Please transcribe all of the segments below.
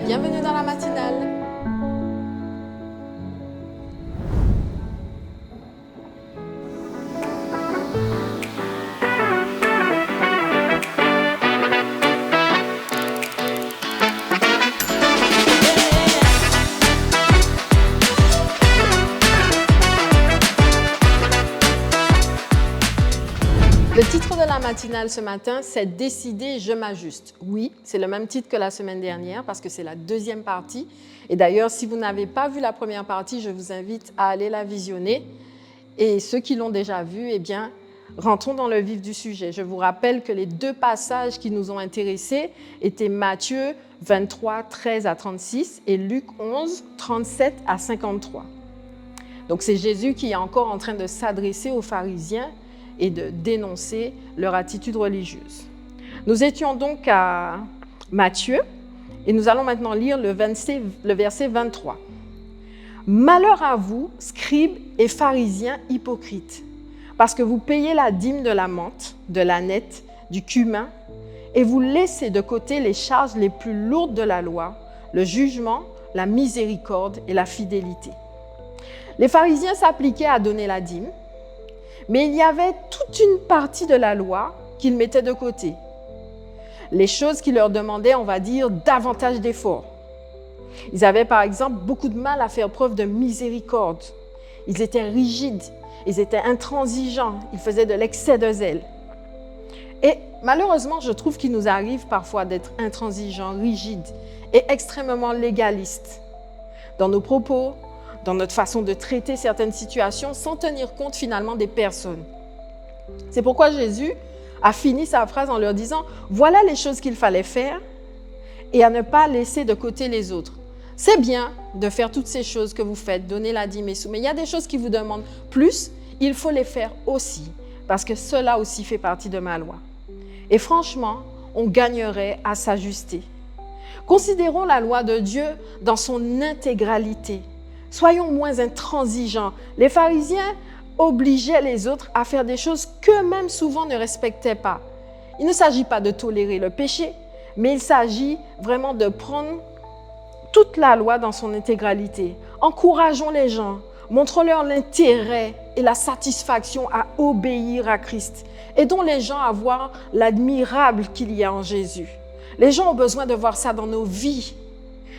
Bienvenue dans la matinale. Le titre de la matinale ce matin, c'est « Décider, je m'ajuste ». Oui, c'est le même titre que la semaine dernière parce que c'est la deuxième partie. Et d'ailleurs, si vous n'avez pas vu la première partie, je vous invite à aller la visionner. Et ceux qui l'ont déjà vue, eh bien, rentrons dans le vif du sujet. Je vous rappelle que les deux passages qui nous ont intéressés étaient Matthieu 23, 13 à 36 et Luc 11, 37 à 53. Donc c'est Jésus qui est encore en train de s'adresser aux pharisiens et de dénoncer leur attitude religieuse. Nous étions donc à Matthieu et nous allons maintenant lire le verset 23. « Malheur à vous, scribes et pharisiens hypocrites, parce que vous payez la dîme de la menthe, de l'ânette, du cumin, et vous laissez de côté les charges les plus lourdes de la loi, le jugement, la miséricorde et la fidélité. » Les pharisiens s'appliquaient à donner la dîme, mais il y avait toute une partie de la loi qu'ils mettaient de côté. Les choses qui leur demandaient, on va dire, davantage d'efforts. Ils avaient par exemple beaucoup de mal à faire preuve de miséricorde. Ils étaient rigides, ils étaient intransigeants, ils faisaient de l'excès de zèle. Et malheureusement, je trouve qu'il nous arrive parfois d'être intransigeants, rigides et extrêmement légalistes dans nos propos, dans notre façon de traiter certaines situations sans tenir compte finalement des personnes. C'est pourquoi Jésus a fini sa phrase en leur disant « Voilà les choses qu'il fallait faire et à ne pas laisser de côté les autres. C'est bien de faire toutes ces choses que vous faites, donner la dîme et sous, mais il y a des choses qui vous demandent plus, il faut les faire aussi, parce que cela aussi fait partie de ma loi. » Et franchement, on gagnerait à s'ajuster. Considérons la loi de Dieu dans son intégralité. Soyons moins intransigeants. Les pharisiens obligeaient les autres à faire des choses qu'eux-mêmes souvent ne respectaient pas. Il ne s'agit pas de tolérer le péché, mais il s'agit vraiment de prendre toute la loi dans son intégralité. Encourageons les gens, montrons-leur l'intérêt et la satisfaction à obéir à Christ. Aidons les gens à voir l'admirable qu'il y a en Jésus. Les gens ont besoin de voir ça dans nos vies.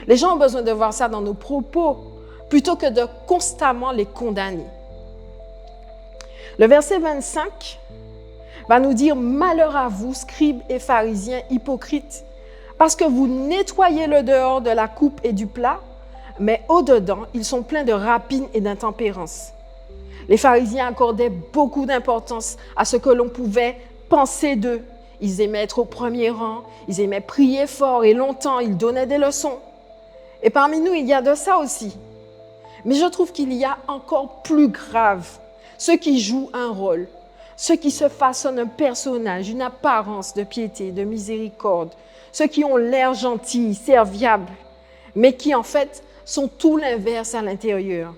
Les gens ont besoin de voir ça dans nos propos, plutôt que de constamment les condamner. Le verset 25 va nous dire « Malheur à vous, scribes et pharisiens hypocrites, parce que vous nettoyez le dehors de la coupe et du plat, mais au-dedans, ils sont pleins de rapine et d'intempérance. » Les pharisiens accordaient beaucoup d'importance à ce que l'on pouvait penser d'eux. Ils aimaient être au premier rang, ils aimaient prier fort et longtemps, ils donnaient des leçons. Et parmi nous, il y a de ça aussi. Mais je trouve qu'il y a encore plus grave, ceux qui jouent un rôle, ceux qui se façonnent un personnage, une apparence de piété, de miséricorde, ceux qui ont l'air gentils, serviables, mais qui en fait sont tout l'inverse à l'intérieur.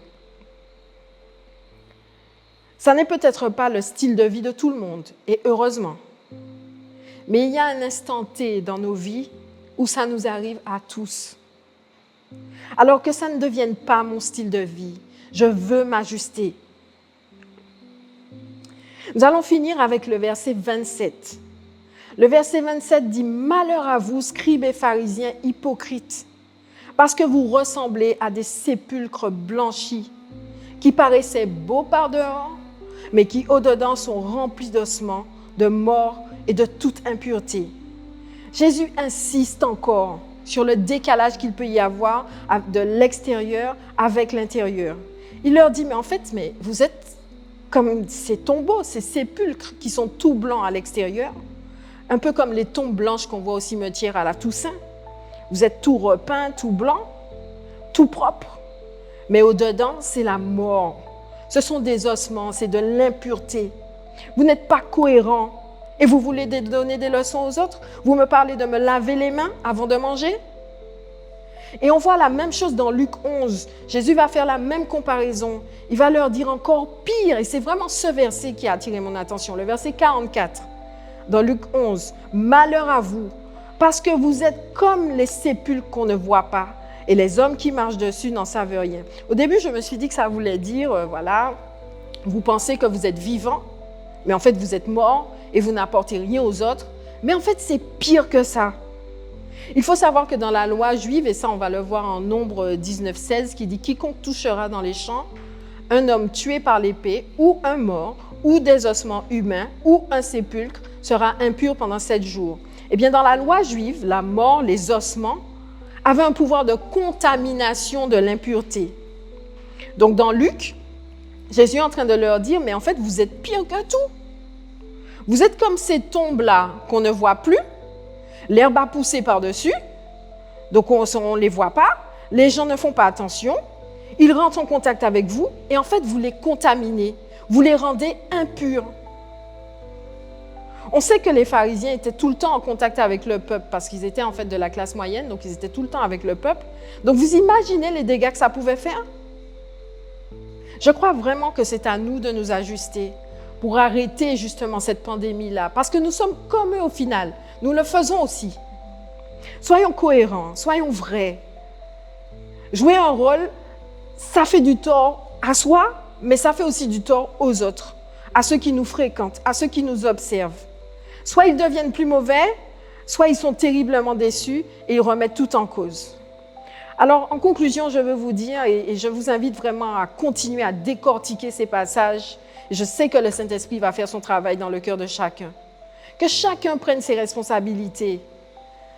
Ça n'est peut-être pas le style de vie de tout le monde, et heureusement. Mais il y a un instant T dans nos vies où ça nous arrive à tous. Alors que ça ne devienne pas mon style de vie, je veux m'ajuster. Nous allons finir avec le verset 27. Le verset 27 dit « Malheur à vous, scribes et pharisiens hypocrites, parce que vous ressemblez à des sépulcres blanchis, qui paraissaient beaux par dehors, mais qui au-dedans sont remplis d'ossements, de mort et de toute impureté. » Jésus insiste encore sur le décalage qu'il peut y avoir de l'extérieur avec l'intérieur. Il leur dit, mais en fait, vous êtes comme ces tombeaux, ces sépulcres qui sont tout blancs à l'extérieur, un peu comme les tombes blanches qu'on voit au cimetière à la Toussaint. Vous êtes tout repeint, tout blanc, tout propre, mais au-dedans, c'est la mort. Ce sont des ossements, c'est de l'impureté. Vous n'êtes pas cohérent. Et vous voulez donner des leçons aux autres? Vous me parlez de me laver les mains avant de manger? Et on voit la même chose dans Luc 11. Jésus va faire la même comparaison. Il va leur dire encore pire. Et c'est vraiment ce verset qui a attiré mon attention, le verset 44. Dans Luc 11, « Malheur à vous, parce que vous êtes comme les sépulcres qu'on ne voit pas, et les hommes qui marchent dessus n'en savent rien. Au début, je me suis dit que ça voulait dire, voilà, vous pensez que vous êtes vivant, mais en fait, vous êtes mort et vous n'apportez rien aux autres. Mais en fait, c'est pire que ça. Il faut savoir que dans la loi juive, et ça on va le voir en Nombre 19:16, qui dit « Quiconque touchera dans les champs un homme tué par l'épée, ou un mort, ou des ossements humains, ou un sépulcre, sera impur pendant 7 jours. » Eh bien, dans la loi juive, la mort, les ossements, avaient un pouvoir de contamination de l'impureté. Donc dans Luc, Jésus est en train de leur dire, mais en fait, vous êtes pire que tout. Vous êtes comme ces tombes-là qu'on ne voit plus, l'herbe a poussé par-dessus, donc on ne les voit pas, les gens ne font pas attention, ils rentrent en contact avec vous et en fait, vous les contaminez, vous les rendez impurs. On sait que les pharisiens étaient tout le temps en contact avec le peuple parce qu'ils étaient en fait de la classe moyenne, donc ils étaient tout le temps avec le peuple. Donc vous imaginez les dégâts que ça pouvait faire? Je crois vraiment que c'est à nous de nous ajuster pour arrêter justement cette pandémie-là, parce que nous sommes comme eux au final. Nous le faisons aussi. Soyons cohérents, soyons vrais. Jouer un rôle, ça fait du tort à soi, mais ça fait aussi du tort aux autres, à ceux qui nous fréquentent, à ceux qui nous observent. Soit ils deviennent plus mauvais, soit ils sont terriblement déçus et ils remettent tout en cause. Alors, en conclusion, je veux vous dire, et je vous invite vraiment à continuer à décortiquer ces passages. Je sais que le Saint-Esprit va faire son travail dans le cœur de chacun. Que chacun prenne ses responsabilités.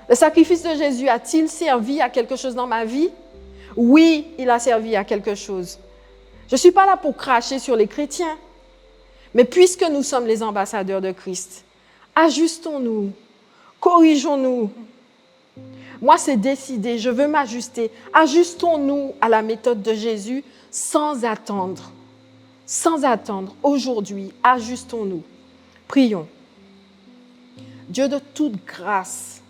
Le sacrifice de Jésus a-t-il servi à quelque chose dans ma vie? Oui, il a servi à quelque chose. Je ne suis pas là pour cracher sur les chrétiens. Mais puisque nous sommes les ambassadeurs de Christ, ajustons-nous, corrigeons-nous. Moi, c'est décidé, je veux m'ajuster. Ajustons-nous à la méthode de Jésus sans attendre. Sans attendre. Aujourd'hui, ajustons-nous. Prions. Dieu de toute grâce,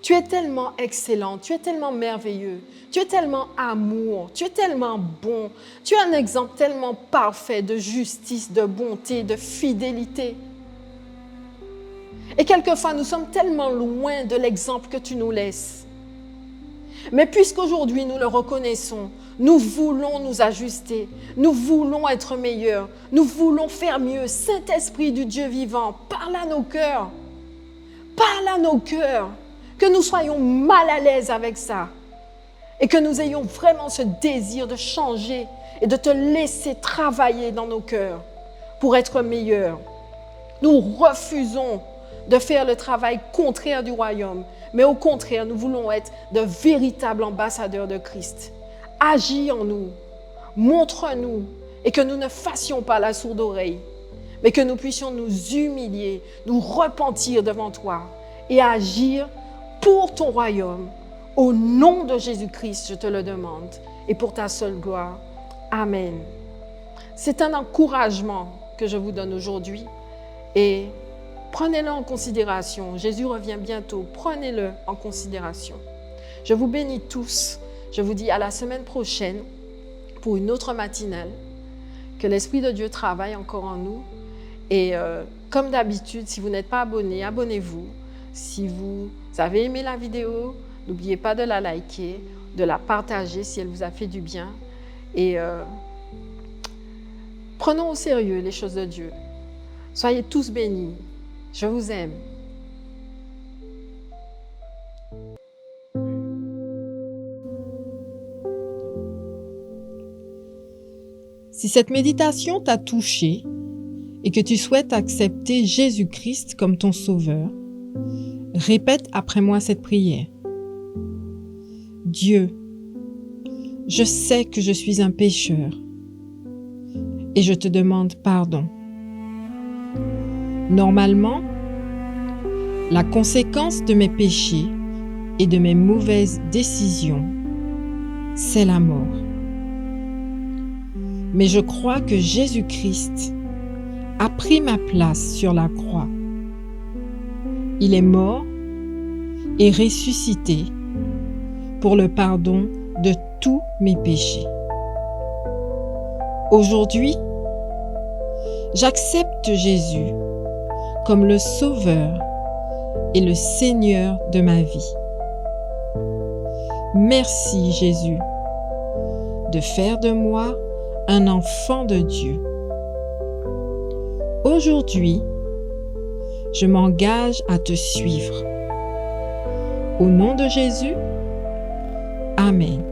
tu es tellement excellent, tu es tellement merveilleux, tu es tellement amour, tu es tellement bon, tu es un exemple tellement parfait de justice, de bonté, de fidélité. Et quelquefois, nous sommes tellement loin de l'exemple que tu nous laisses. Mais puisqu'aujourd'hui, nous le reconnaissons, nous voulons nous ajuster, nous voulons être meilleurs, nous voulons faire mieux. Saint-Esprit du Dieu vivant, parle à nos cœurs. Parle à nos cœurs, que nous soyons mal à l'aise avec ça et que nous ayons vraiment ce désir de changer et de te laisser travailler dans nos cœurs pour être meilleurs. Nous refusons de faire le travail contraire du royaume, mais au contraire, nous voulons être de véritables ambassadeurs de Christ. Agis en nous, montre-nous et que nous ne fassions pas la sourde oreille, mais que nous puissions nous humilier, nous repentir devant toi et agir pour ton royaume. Au nom de Jésus-Christ, je te le demande, et pour ta seule gloire. Amen. C'est un encouragement que je vous donne aujourd'hui et prenez-le en considération. Jésus revient bientôt, prenez-le en considération. Je vous bénis tous. Je vous dis à la semaine prochaine pour une autre matinale. Que l'Esprit de Dieu travaille encore en nous. Et comme d'habitude, si vous n'êtes pas abonné, abonnez-vous. Si vous avez aimé la vidéo, n'oubliez pas de la liker, de la partager si elle vous a fait du bien. Et prenons au sérieux les choses de Dieu. Soyez tous bénis. Je vous aime. Si cette méditation t'a touché et que tu souhaites accepter Jésus-Christ comme ton sauveur, répète après moi cette prière. Dieu, je sais que je suis un pécheur et je te demande pardon. Normalement, la conséquence de mes péchés et de mes mauvaises décisions, c'est la mort. Mais je crois que Jésus-Christ a pris ma place sur la croix. Il est mort et ressuscité pour le pardon de tous mes péchés. Aujourd'hui, j'accepte Jésus comme le Sauveur et le Seigneur de ma vie. Merci Jésus de faire de moi un enfant de Dieu. Aujourd'hui, je m'engage à te suivre. Au nom de Jésus, Amen.